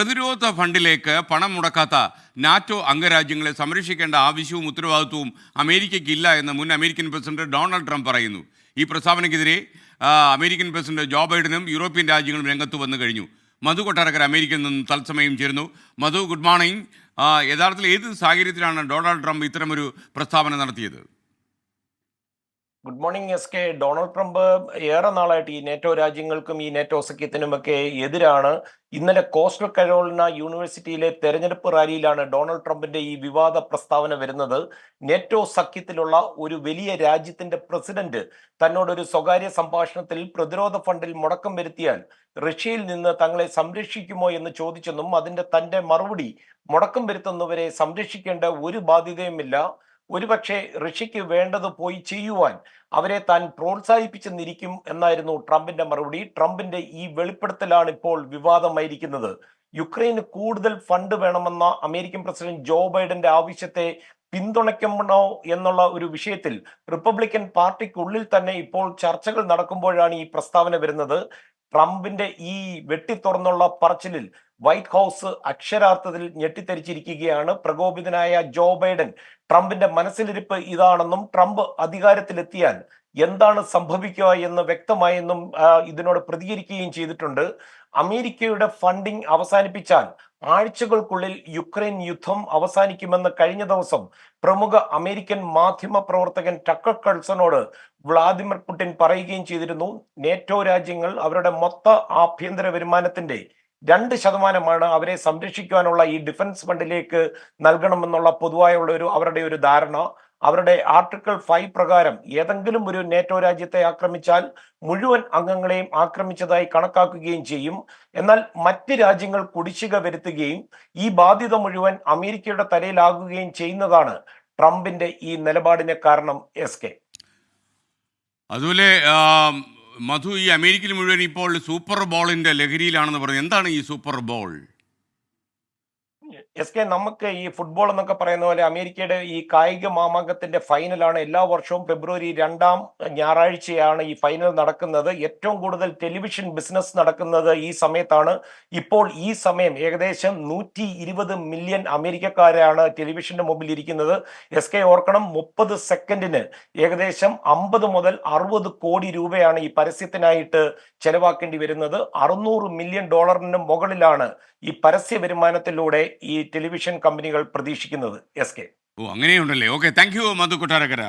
പ്രതിരോധ ഫണ്ടിലേക്ക് പണം മുടക്കാത്ത നാറ്റോ അംഗരാജ്യങ്ങളെ സംരക്ഷിക്കേണ്ട ആവശ്യവും ഉത്തരവാദിത്വവും അമേരിക്കയ്ക്കില്ല എന്ന് മുൻ അമേരിക്കൻ പ്രസിഡന്റ് ഡൊണാൾഡ് ട്രംപ് പറയുന്നു. ഈ പ്രസ്താവനയ്ക്കെതിരെ അമേരിക്കൻ പ്രസിഡന്റ് ജോ ബൈഡനും യൂറോപ്യൻ രാജ്യങ്ങളും രംഗത്ത് വന്നു കഴിഞ്ഞു. മധു കൊട്ടാരക്കര അമേരിക്കയിൽ നിന്നും തത്സമയം ചേരുന്നു. മധു, ഗുഡ് മോർണിംഗ്. യഥാർത്ഥത്തിൽ ഏത് സാഹചര്യത്തിലാണ് ഡൊണാൾഡ് ട്രംപ് ഇത്തരമൊരു പ്രസ്താവന നടത്തിയത്? Good morning S K. Donald Trump ഏറെ നാളായിട്ട് ഈ നേറ്റോ രാജ്യങ്ങൾക്കും ഈ നേറ്റോ സഖ്യത്തിനുമൊക്കെ എതിരാണ്. ഇന്നലെ കോസ്റ്റൽ കരോളിന യൂണിവേഴ്സിറ്റിയിലെ തെരഞ്ഞെടുപ്പ് റാലിയിലാണ് ഡൊണാൾഡ് ട്രംപിന്റെ ഈ വിവാദ പ്രസ്താവന വരുന്നത്. നേറ്റോ സഖ്യത്തിലുള്ള ഒരു വലിയ രാജ്യത്തിന്റെ പ്രസിഡന്റ് തന്നോടൊരു സ്വകാര്യ സംഭാഷണത്തിൽ പ്രതിരോധ ഫണ്ടിൽ മുടക്കം വരുത്തിയാൽ റഷ്യയിൽ നിന്ന് തങ്ങളെ സംരക്ഷിക്കുമോ എന്ന് ചോദിച്ചെന്നും തന്റെ മറുപടി മുടക്കം വരുത്തുന്നവരെ സംരക്ഷിക്കേണ്ട ഒരു ബാധ്യതയുമില്ല, ഒരുപക്ഷെ റഷ്യക്ക് വേണ്ടത് പോയി ചെയ്യുവാൻ അവരെ താൻ പ്രോത്സാഹിപ്പിച്ചെന്നിരിക്കും എന്നായിരുന്നു ട്രംപിന്റെ മറുപടി. ട്രംപിന്റെ ഈ വെളിപ്പെടുത്തലാണ് ഇപ്പോൾ വിവാദമായിരിക്കുന്നത്. യുക്രൈന് കൂടുതൽ ഫണ്ട് വേണമെന്ന അമേരിക്കൻ പ്രസിഡന്റ് ജോ ബൈഡന്റെ ആവശ്യത്തെ പിന്തുണയ്ക്കണോ എന്നുള്ള ഒരു വിഷയത്തിൽ റിപ്പബ്ലിക്കൻ പാർട്ടിക്കുള്ളിൽ തന്നെ ഇപ്പോൾ ചർച്ചകൾ നടക്കുമ്പോഴാണ് ഈ പ്രസ്താവന വരുന്നത്. ട്രംപിന്റെ ഈ വെട്ടിത്തുറന്നുള്ള പറച്ചിലിൽ വൈറ്റ് ഹൗസ് അക്ഷരാർത്ഥത്തിൽ ഞെട്ടിത്തെരിച്ചിരിക്കുകയാണ്. പ്രകോപിതനായ ജോ ബൈഡൻ ട്രംപിന്റെ മനസ്സിലിരിപ്പ് ഇതാണെന്നും ട്രംപ് അധികാരത്തിലെത്തിയാൽ എന്താണ് സംഭവിക്കുക എന്ന് വ്യക്തമായെന്നും ഇതിനോട് പ്രതികരിക്കുകയും ചെയ്തിട്ടുണ്ട്. അമേരിക്കയുടെ ഫണ്ടിംഗ് അവസാനിപ്പിച്ചാൽ ആഴ്ചകൾക്കുള്ളിൽ യുക്രൈൻ യുദ്ധം അവസാനിക്കുമെന്ന് കഴിഞ്ഞ ദിവസം പ്രമുഖ അമേരിക്കൻ മാധ്യമ പ്രവർത്തകൻ ടക്കർ കൾസനോട് വ്ളാദിമിർ പുടിൻ പറയുകയും ചെയ്തിരുന്നു. നേറ്റോ രാജ്യങ്ങൾ അവരുടെ മൊത്ത ആഭ്യന്തര വരുമാനത്തിന്റെ 2% അവരെ സംരക്ഷിക്കാനുള്ള ഈ ഡിഫൻസ് ഫണ്ടിലേക്ക് നൽകണമെന്നുള്ള പൊതുവായുള്ള അവരുടെ ഒരു ധാരണ. അവരുടെ ആർട്ടിക്കിൾ 5 പ്രകാരം ഏതെങ്കിലും ഒരു നേറ്റോ രാജ്യത്തെ ആക്രമിച്ചാൽ മുഴുവൻ അംഗങ്ങളെയും ആക്രമിച്ചതായി കണക്കാക്കുകയും ചെയ്യും. എന്നാൽ മറ്റ് രാജ്യങ്ങൾ കുടിശ്ശിക വരുത്തുകയും ഈ ബാധ്യത മുഴുവൻ അമേരിക്കയുടെ തലയിലാകുകയും ചെയ്യുന്നതാണ് ട്രംപിന്റെ ഈ നിലപാടിന് കാരണം. എസ് കെ, അതുപോലെ മധു, ഈ അമേരിക്കയിൽ മുഴുവൻ ഇപ്പോൾ സൂപ്പർ ബോളിന്റെ ലഹരിയിലാണെന്ന് പറഞ്ഞു. എന്താണ് ഈ സൂപ്പർ ബോൾ? എസ് കെ, നമുക്ക് ഈ ഫുട്ബോൾ എന്നൊക്കെ പറയുന്ന പോലെ അമേരിക്കയുടെ ഈ കായിക മാമാങ്കത്തിന്റെ ഫൈനലാണ് എല്ലാ വർഷവും ഫെബ്രുവരി 2-ാം ഞായറാഴ്ചയാണ് ഈ ഫൈനൽ നടക്കുന്നത്. ഏറ്റവും കൂടുതൽ ടെലിവിഷൻ ബിസിനസ് നടക്കുന്നത് ഈ സമയത്താണ്. ഇപ്പോൾ ഈ സമയം ഏകദേശം 120 മില്യൺ അമേരിക്കക്കാരാണ് ടെലിവിഷന്റെ മുമ്പിൽ ഇരിക്കുന്നത്. എസ് കെ, ഓർക്കണം, 30 സെക്കൻഡിന് ഏകദേശം 50 മുതൽ 60 കോടി രൂപയാണ് ഈ പരസ്യത്തിനായിട്ട് ചെലവാക്കേണ്ടി വരുന്നത്. $600 മില്യൺ മുകളിലാണ് ഈ പരസ്യ വരുമാനത്തിലൂടെ ഈ ടെലിവിഷൻ കമ്പനികൾ പ്രതീക്ഷിക്കുന്നത്. എസ് കെ, അങ്ങനെയുണ്ടല്ലേ. Okay, thank you Madhu Kottarakkara.